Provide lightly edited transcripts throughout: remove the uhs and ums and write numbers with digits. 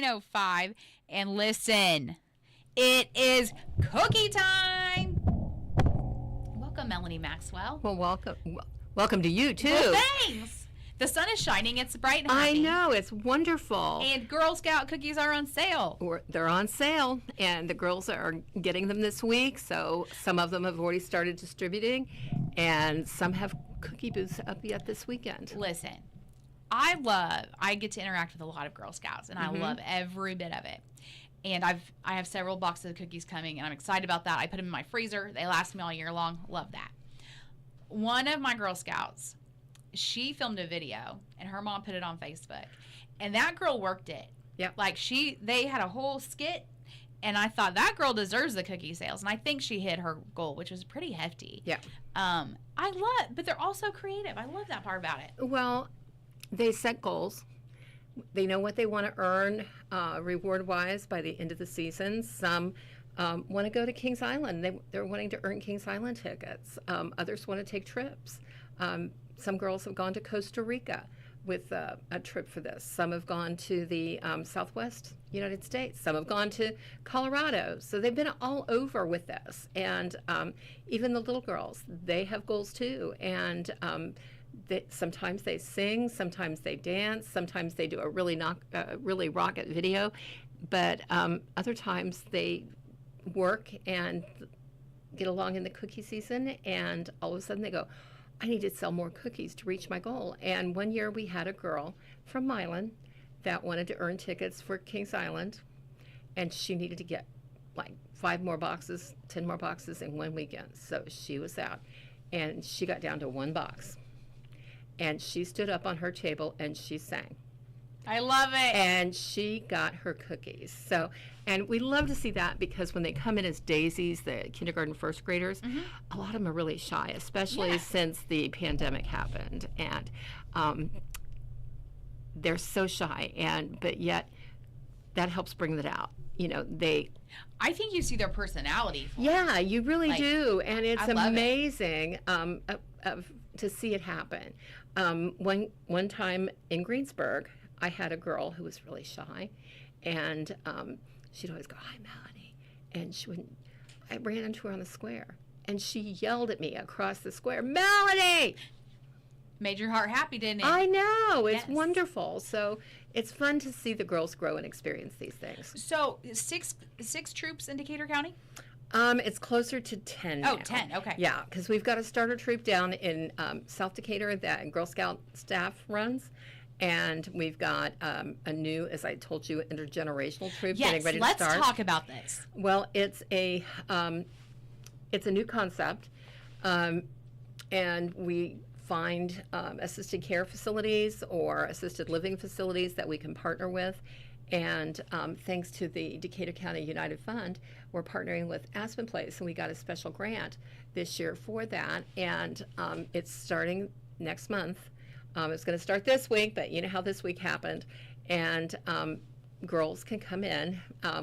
9:05. And listen, it is cookie time. Welcome, Melanie Maxwell. Well, welcome to you, too. Well, thanks. The sun is shining. It's bright and happy. I know. It's wonderful. And Girl Scout cookies are on sale. They're on sale, and the girls are getting them this week. So some of them have already started distributing, and some have cookie booths up yet this weekend. Listen, I get to interact with a lot of Girl Scouts, and I love every bit of it. And I have several boxes of cookies coming, and I'm excited about that. I put them in my freezer. They last me all year long. Love that. One of my Girl Scouts, she filmed a video, and her mom put it on Facebook. And that girl worked it. Yep. Like, they had a whole skit, and I thought, that girl deserves the cookie sales. And I think she hit her goal, which was pretty hefty. Yeah. But they're also creative. I love that part about it. Well, they set goals. They know what they want to earn reward-wise by the end of the season. Some want to go to Kings Island. They're wanting to earn Kings Island tickets. Others want to take trips. Some girls have gone to Costa Rica with a trip for this. Some have gone to the Southwest United States. Some have gone to Colorado. So they've been all over with this. And even the little girls, they have goals too. And sometimes they sing, sometimes they dance, sometimes they do a really rocket video. But other times they work and get along in the cookie season, and all of a sudden they go, I need to sell more cookies to reach my goal. And one year we had a girl from Milan that wanted to earn tickets for Kings Island, and she needed to get like 5 more boxes, 10 more boxes in one weekend. So she was out, and she got down to 1 box. And she stood up on her table and she sang. I love it. And she got her cookies. And we love to see that, because when they come in as daisies, the kindergarten first graders, a lot of them are really shy, especially since the pandemic happened. And they're so shy, but yet that helps bring that out. I think you see their personality. Yeah, you really do. And it's amazing it. To see it happen. One time in Greensburg, I had a girl who was really shy, and she'd always go, "Hi, Melanie," and I ran into her on the square, and she yelled at me across the square, "Melanie!" Made your heart happy, didn't it? I know. It's wonderful. So it's fun to see the girls grow and experience these things. So six troops in Decatur County? It's closer to 10 now. 10, okay. Yeah, because we've got a starter troop down in South Decatur that Girl Scout staff runs. And we've got a new, as I told you, intergenerational troop getting ready to start. Yes, let's talk about this. Well, it's a new concept, and we find assisted care facilities or assisted living facilities that we can partner with. And thanks to the Decatur County United Fund, we're partnering with Aspen Place, and we got a special grant this year for that. And it's starting next month. It's going to start this week, but you know how this week happened. And girls can come in.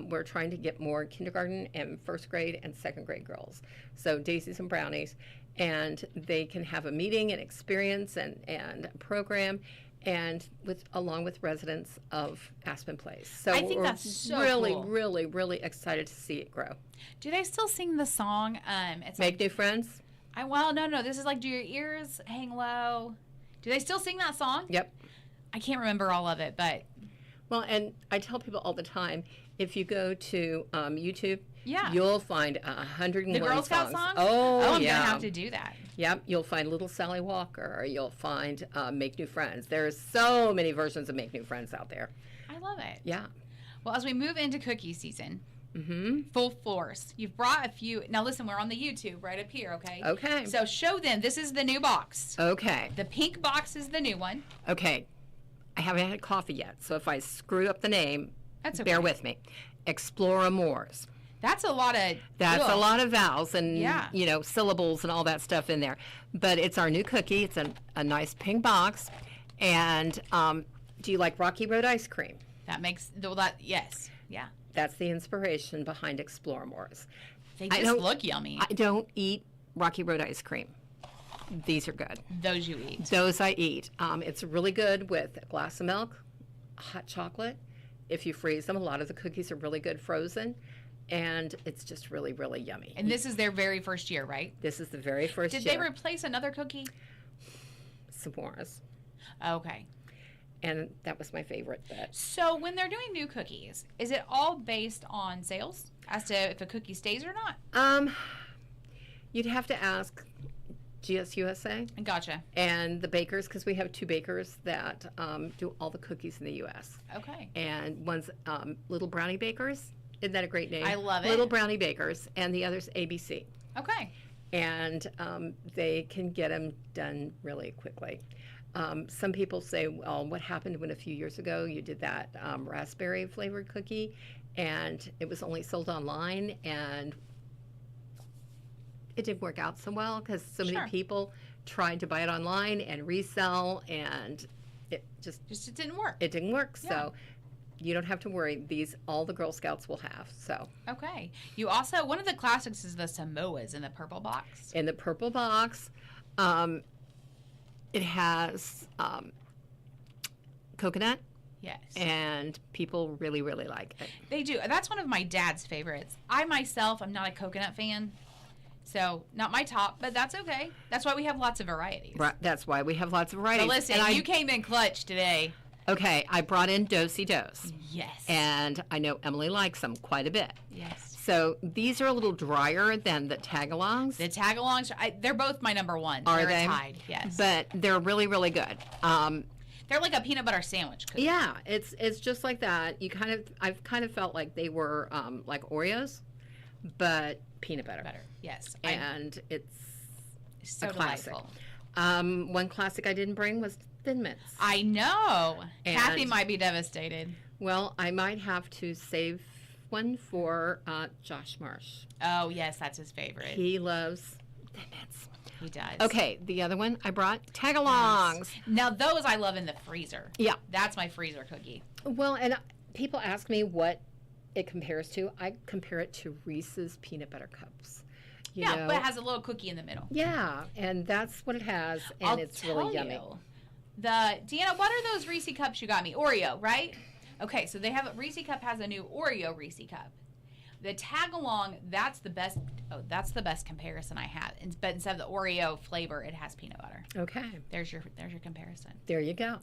We're trying to get more kindergarten and first grade and second grade girls. So daisies and brownies. And they can have a meeting and experience and a program, and along with residents of Aspen Place. So I think that's so really, cool. really, really excited to see it grow. Do they still sing the song? It's Make New Friends? No. This is like, do your ears hang low? Do they still sing that song? Yep. I can't remember all of it, but... Well, and I tell people all the time, if you go to YouTube, Yeah. you'll find 101 The Girl Scout songs. songs? Oh, I'm yeah. going to have to do that. Yep, you'll find Little Sally Walker, or you'll find Make New Friends. There's so many versions of Make New Friends out there. I love it. Yeah. Well, as we move into cookie season, Mm-hmm. full force, you've brought a few. Now, listen, we're on the YouTube right up here, okay? Okay. So show them. This is the new box. Okay. The pink box is the new one. Okay. I haven't had coffee yet, so if I screw up the name, That's okay. bear with me. Exploramours. That's a lot of... That's ugh. a lot of vowels and, Yeah. syllables and all that stuff in there. But it's our new cookie. It's a nice pink box. And do you like Rocky Road ice cream? That makes... Yes. Yeah. That's the inspiration behind Exploramours. They I just don't- look yummy. I don't eat Rocky Road ice cream. These are good. Those you eat. Those I eat. It's really good with a glass of milk, hot chocolate, if you freeze them. A lot of the cookies are really good frozen, and it's just really, really yummy. And this is their very first year, right? This is the very first Did year. they replace another cookie? S'mores. Okay. And that was my favorite. But So when they're doing new cookies, is it all based on sales as to if a cookie stays or not? you'd have to ask GSUSA Gotcha. and the bakers, because we have 2 bakers that do all the cookies in the U.S. Okay. And one's Little Brownie Bakers. Isn't that a great name? I love it. Little Brownie Bakers, and the other's ABC. Okay. And they can get them done really quickly. Some people say, well, what happened when a few years ago you did that raspberry flavored cookie and it was only sold online, and it didn't work out so well because so many Sure. people tried to buy it online and resell, and it just Just it didn't work. it didn't work. Yeah. So you don't have to worry. These all the Girl Scouts will have. So Okay. You also, one of the classics is the Samoas in the purple box. in the purple box, it has coconut, Yes. and people really, really like it. They do. That's one of my dad's favorites. I myself am not a coconut fan. So, not my top, but that's okay. That's why we have lots of varieties. Right, that's why we have lots of varieties. But listen, And you came in clutch today. okay, I brought in Dosey Dose, Yes. and I know Emily likes them quite a bit. Yes. So these are a little drier than the tagalongs, The tag-alongs, they're both my number one. Are They're they? tied, yes. but they're really, really good. They're like a peanut butter sandwich cookie. Yeah, it's just like that. I've kind of felt like they were like Oreos, but peanut butter. Better, yes. And it's So a classic. delightful. one classic I didn't bring was Thin Mints. I know. And- Kathy might be devastated. Well, I might have to save one for Josh Marsh. Oh, yes, that's his favorite. He loves Thin Mints. He does. Okay, the other one I brought tagalongs. Now, those I love in the freezer. Yeah. That's my freezer cookie. Well, and people ask me what it compares to. I compare it to Reese's peanut butter cups. You Yeah, know? but it has a little cookie in the middle. Yeah, and that's what it has, and I'll it's tell really yummy. you. Deanna, what are those Reese cups you got me? Oreo, right? Okay, so they have Reese cup has a new Oreo Reese cup. The tag along, that's the best. Oh, that's the best comparison I have. But instead of the Oreo flavor, it has peanut butter. Okay, There's your comparison. there you go.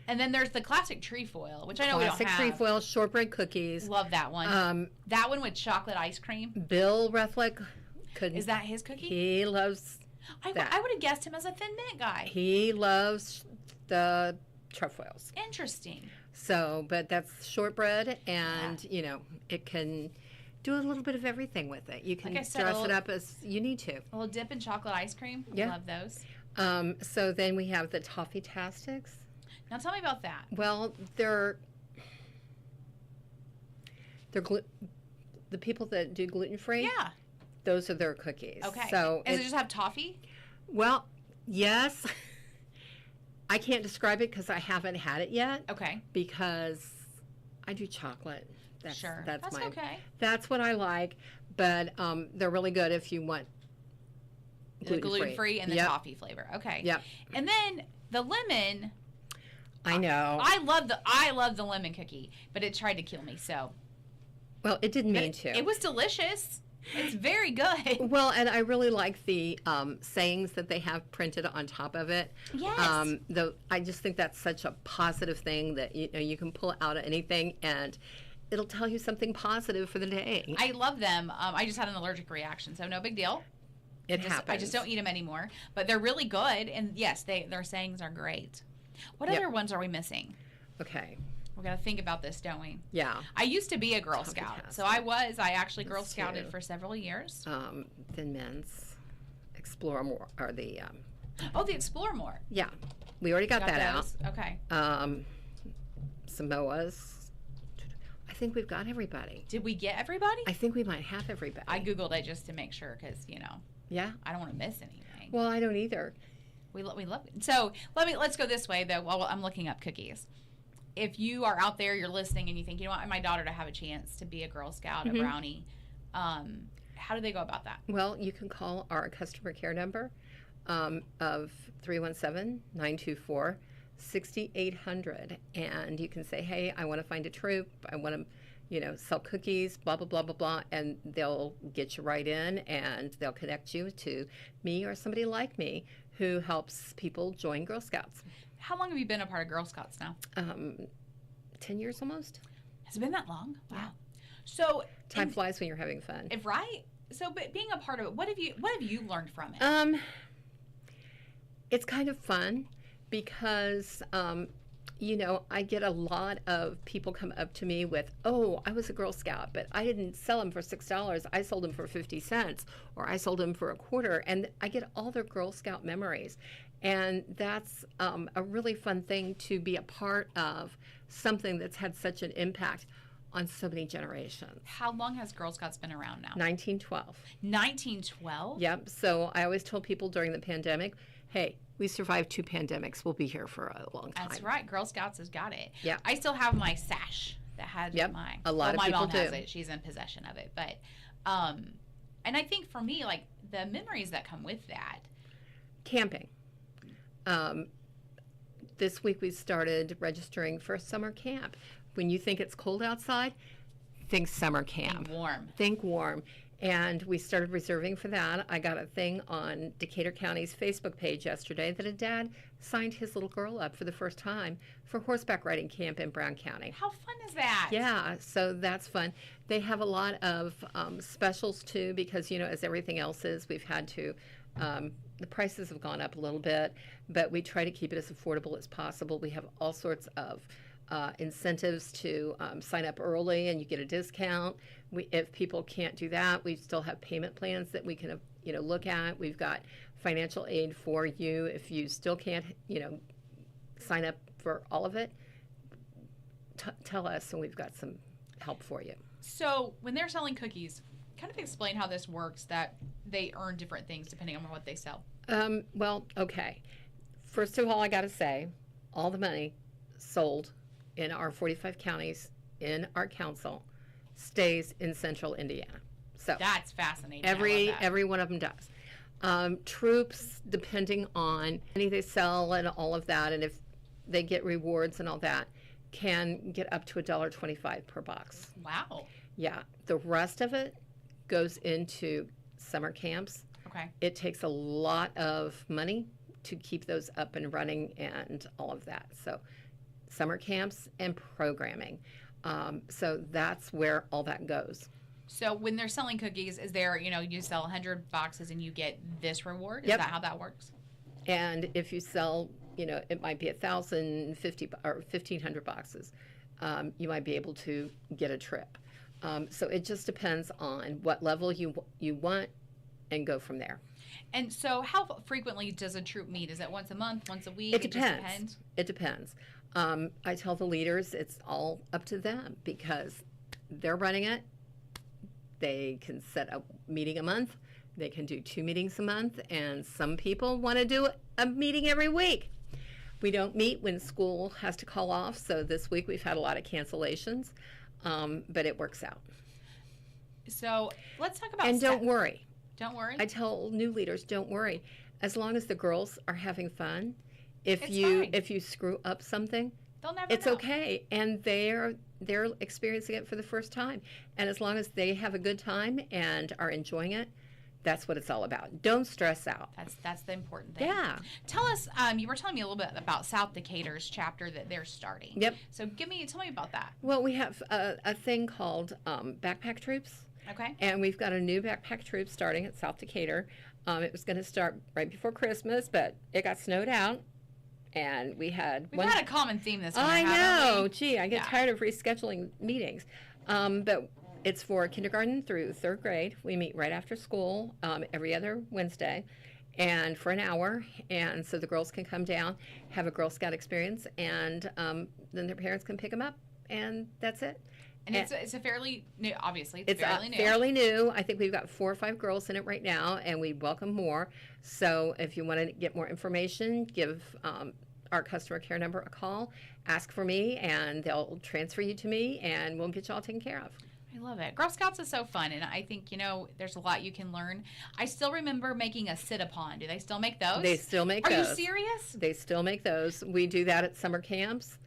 And then there's the classic trefoil, which I know Classic we don't have. trefoil shortbread cookies. Love that one. That one with chocolate ice cream. Bill Rethlick couldn't. Is that his cookie? He loves that. I would have guessed him as a Thin Mint guy. He loves the trefoils. Interesting. So, but that's shortbread, and you know it can do a little bit of everything with it. You can Like I said, dress it up as you need to. A little dip in chocolate ice cream. Yeah. Love those. So then we have the Toffee Tastics. Now tell me about that. Well, they're the people that do gluten free. Yeah. Those are their cookies. Okay. So Does it just have toffee? well, yes. I can't describe it because I haven't had it yet. Okay. Because I do chocolate. That's, Sure. That's my. okay. That's what I like. But they're really good if you want The gluten free and the Yep. toffee flavor. Okay. Yep. And then the lemon. I know. I love the lemon cookie, but it tried to kill me. So Well, it didn't mean to. it was delicious. It's very good. Well, and I really like the sayings that they have printed on top of it. Yes. I just think that's such a positive thing that you can pull out anything and it'll tell you something positive for the day. I love them. I just had an allergic reaction, so no big deal. It happens. I just don't eat them anymore. But they're really good, and yes, their sayings are great. What Yep. other ones are we missing? Okay. We're gonna think about this, don't we? Yeah. I used to be a Girl Scout, so I actually Girl Us Scouted too. for several years. Thin Mints, Explore More, or the Oh, the Explore More. yeah, we already got that those? Okay. out. Samoas. I think we've got everybody. Did we get everybody? I think we might have everybody. I googled it just to make sure, because yeah. I don't want to miss anything. Well, I don't either. We love it. So let's go this way though. While I'm looking up cookies, if you are out there, you're listening, and you think, I want my daughter to have a chance to be a Girl Scout, a brownie, how do they go about that? Well, you can call our customer care number of 317-924-3733. 6800, and you can say, hey, I want to find a troop, I want to, sell cookies, blah, blah, blah, blah, blah, and they'll get you right in, and they'll connect you to me or somebody like me who helps people join Girl Scouts. How long have you been a part of Girl Scouts now? 10 years almost. Has it been that long? Wow. Yeah. So Time flies when you're having fun. Right? So, but being a part of it, what have you learned from it? It's kind of fun because, I get a lot of people come up to me with, oh, I was a Girl Scout, but I didn't sell them for $6. I sold them for 50 cents, or I sold them for a quarter. And I get all their Girl Scout memories. And that's a really fun thing to be a part of, something that's had such an impact on so many generations. How long has Girl Scouts been around now? 1912. 1912? Yep. So I always told people during the pandemic, hey, we survived 2 pandemics. We'll be here for a long time. That's right. Girl Scouts has got it. Yeah. I still have my sash that had my. A lot of people my mom has do. it. She's in possession of it. But, and I think for me, like the memories that come with that. Camping. This week we started registering for summer camp. When you think it's cold outside, think summer camp. Think warm. Think warm. And we started reserving for that. I got a thing on Decatur County's Facebook page yesterday that a dad signed his little girl up for the first time for horseback riding camp in Brown County. How fun is that? Yeah, so that's fun. They have a lot of specials too because, as everything else is, we've had to, the prices have gone up a little bit, but we try to keep it as affordable as possible. We have all sorts of incentives to sign up early and you get a discount. If people can't do that, we still have payment plans that we can look at. We've got financial aid for you if you still can't sign up for all of it. Tell us and we've got some help for you. So when they're selling cookies, kind of explain how this works, that they earn different things depending on what they sell. Well, okay. First of all, I got to say, all the money sold in our 45 counties in our council stays in central Indiana. So that's fascinating. Every one of them does. Troops, depending on money they sell and all of that, and if they get rewards and all that, can get up to $1.25 per box. Wow. Yeah. The rest of it goes into summer camps. Okay. It takes a lot of money to keep those up and running and all of that. So summer camps and programming. So that's where all that goes. So when they're selling cookies, is there, you sell 100 boxes and you get this reward? Is Yep. that how that works? And if you sell, it might be 1,050 or 1,500 boxes, you might be able to get a trip. So it just depends on what level you want and go from there. And so how frequently does a troop meet? Is it once a month, once a week? It depends. Just depends? It depends. I tell the leaders it's all up to them because they're running it. They can set a meeting a month. They can do 2 meetings a month. And some people want to do a meeting every week. We don't meet when school has to call off. So this week we've had a lot of cancellations, but it works out. So let's talk about... And don't worry. Don't worry? I tell new leaders, don't worry. As long as the girls are having fun, if It's you fine. if you screw up something, They'll never it's know. okay. And they're experiencing it for the first time. And as long as they have a good time and are enjoying it, that's what it's all about. Don't stress out. That's the important thing. Yeah. Tell us, you were telling me a little bit about South Decatur's chapter that they're starting. Yep. So tell me about that. Well, we have a thing called Backpack Troops. Okay. And we've got a new Backpack Troop starting at South Decatur. It was going to start right before Christmas, but it got snowed out. And we had We've had a common theme this winter, I haven't know. we? Gee, I get tired of rescheduling meetings. But it's for kindergarten through 3rd grade. We meet right after school every other Wednesday and for an hour. And so the girls can come down, have a Girl Scout experience, and then their parents can pick them up. And that's it. And it's a fairly new, obviously, It's fairly new. fairly new. I think we've got 4 or 5 girls in it right now, and we welcome more. So if you want to get more information, give our customer care number a call, ask for me, and they'll transfer you to me, and we'll get you all taken care of. I love it. Girl Scouts is so fun, and I think, there's a lot you can learn. I still remember making a sit-upon. Do they still make those? They still make Are those. you serious? They still make those. We do that at summer camps.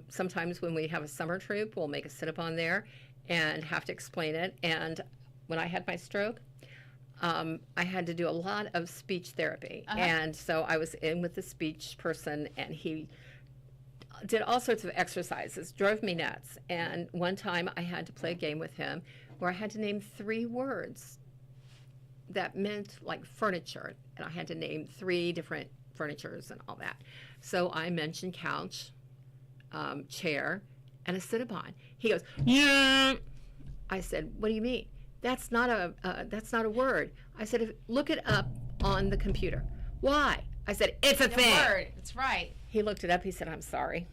Sometimes when we have a summer troop, we'll make a sit-upon there and have to explain it. And when I had my stroke, I had to do a lot of speech therapy. And so I was in with the speech person, and he did all sorts of exercises, drove me nuts. And one time I had to play a game with him where I had to name 3 words that meant like furniture. And I had to name 3 different furnitures and all that. So I mentioned couch, chair, and a sit-upon. He goes, yeah. I said, what do you mean? That's not a word. I said, look it up on the computer. Why? I said, it's a thing. Word. That's right. He looked it up. He said, I'm sorry.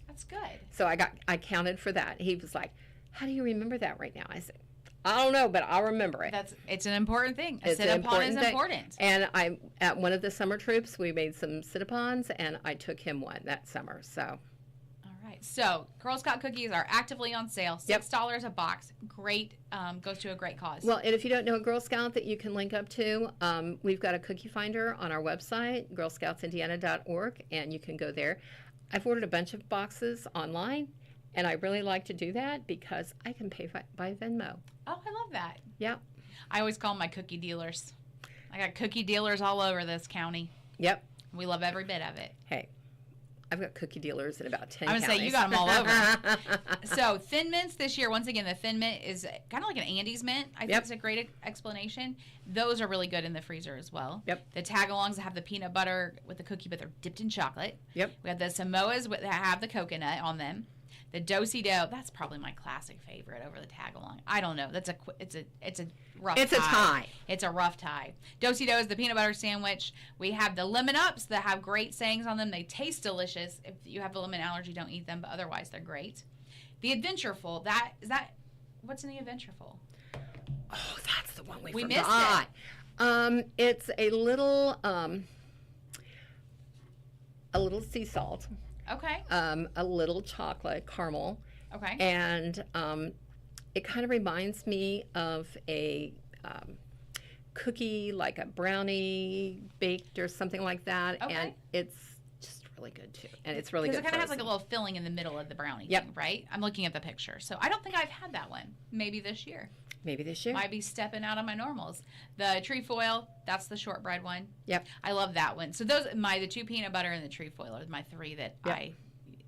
That's good. So I counted for that. He was like, how do you remember that right now? I said, I don't know, but I'll remember it. It's an important thing. A It's an sit-upon is important thing. important. And at one of the summer troops, we made some sit-upons, and I took him one that summer. So All right. So Girl Scout cookies are actively on sale. $6 a box. Great. Goes to a great cause. Well, and if you don't know a Girl Scout that you can link up to, we've got a cookie finder on our website, girlscoutsindiana.org, and you can go there. I've ordered a bunch of boxes online, and I really like to do that because I can pay by Venmo. Oh, I love that. Yep. I always call them my cookie dealers. I got cookie dealers all over this county. Yep. We love every bit of it. Hey, I've got cookie dealers in about 10 I would counties. say you got them all over. So Thin Mints this year, once again, the Thin Mint is kind of like an Andes Mint. I think it's a great explanation. Those are really good in the freezer as well. Yep. The Tagalongs have the peanut butter with the cookie, but they're dipped in chocolate. Yep. We have the Samoas that have the coconut on them. The Do-si-do, that's probably my classic favorite over the Tagalong. I don't know. It's a rough tie. It's a tie. It's a rough tie. Do-si-do is the peanut butter sandwich. We have the Lemon Ups that have great sayings on them. They taste delicious. If you have a lemon allergy, don't eat them, but otherwise they're great. The Adventureful, what's in the Adventureful? Oh, that's the one we We forgot. missed It's a little sea salt, Okay. a little chocolate caramel, Okay. and it kind of reminds me of a cookie, like a brownie baked or something like that. Okay. And it's just really good too. And it's really good. Because it kind of has like a frozen. little filling in the middle of the brownie Yep. thing, right? I'm looking at the picture. So I don't think I've had that one. Maybe this year. Maybe this year. Might be stepping out of my normals. The trefoil, that's the shortbread one. Yep. I love that one. So those the 2 peanut butter and the trefoil are my 3 that Yep. I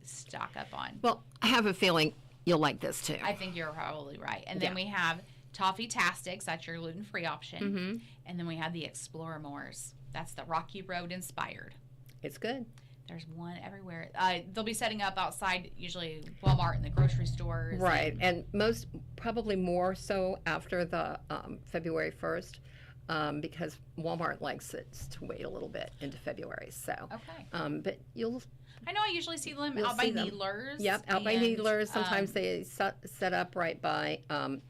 stock up on. Well, I have a feeling you'll like this too. I think you're probably right. And then we have Toffee Tastics, that's your gluten-free option. Mm-hmm. And then we have the Explorer Moors. That's the Rocky Road inspired. It's good. There's one everywhere. They'll be setting up outside, usually Walmart and the grocery stores. Right, and probably more so after the February 1st, because Walmart likes it to wait a little bit into February. So, Okay. but I know I usually see them You'll out by see them. Needlers. Yep, out by and, Needlers. Sometimes they set up right by on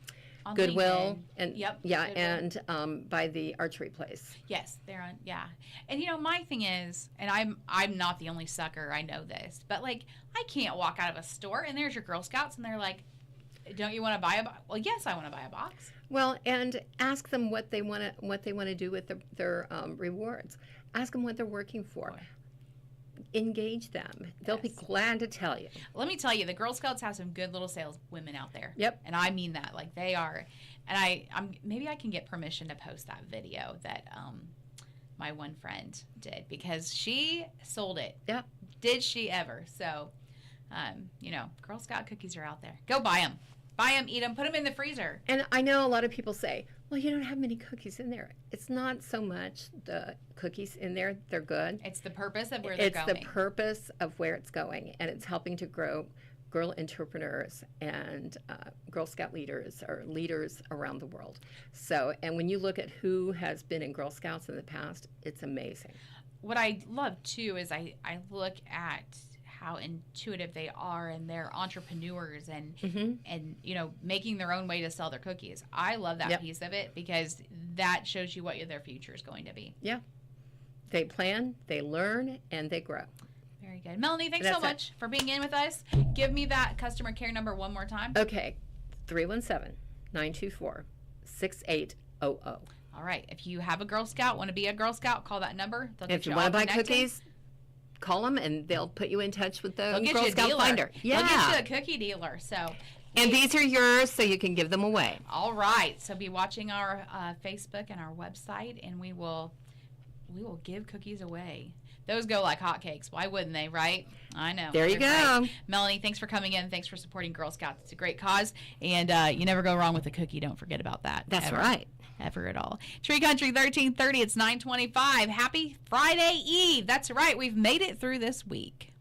Goodwill, Lincoln. and Yep, yeah, Goodwill. and by the archery place. Yes, they're on. Yeah, and my thing is, and I'm not the only sucker. I know this, but like I can't walk out of a store and there's your Girl Scouts and they're like, "Don't you want to buy a box?" Well, yes, I want to buy a box. Well, and ask them what they want to do with their rewards. Ask them what they're working for. Boy. Engage them. They'll be Yes. glad to tell you. Let me tell you, the Girl Scouts have some good little sales women out there. Yep. And I mean that, like they are. And I'm maybe I can get permission to post that video that my one friend did because she sold it. Yeah. Did she ever? So, Girl Scout cookies are out there. Go buy them. Buy them, eat them, put them in the freezer. And I know a lot of people say, well, you don't have many cookies in there. It's not so much the cookies in there. They're good. It's the purpose of where they're It's going. the purpose of where it's going. And it's helping to grow girl entrepreneurs and Girl Scout leaders or leaders around the world. So, and when you look at who has been in Girl Scouts in the past, it's amazing. What I love, too, is I look at how intuitive they are and they're entrepreneurs and making their own way to sell their cookies. I love that piece of it because that shows you what their future is going to be. Yeah. They plan, they learn, and they grow. Very good. Melanie, thanks so That's it. much for being in with us. Give me that customer care number one more time. Okay. 317-924-6800. All right. If you have a Girl Scout, want to be a Girl Scout, call that number. They'll get If you all want to buy connected. cookies, call them and they'll put you in touch with They'll the get Girl you a Scout dealer. finder. They'll get you a cookie dealer. So, And these are yours, so you can give them away. all right. So be watching our Facebook and our website, and we will give cookies away. Those go like hotcakes. Why wouldn't they, right? I know. There you You're go. right. Melanie, thanks for coming in. Thanks for supporting Girl Scouts. It's a great cause, and you never go wrong with a cookie. Don't forget about that. That's ever. right. Ever at all. Tree Country 1330. It's 9:25. Happy Friday Eve. That's right. We've made it through this week.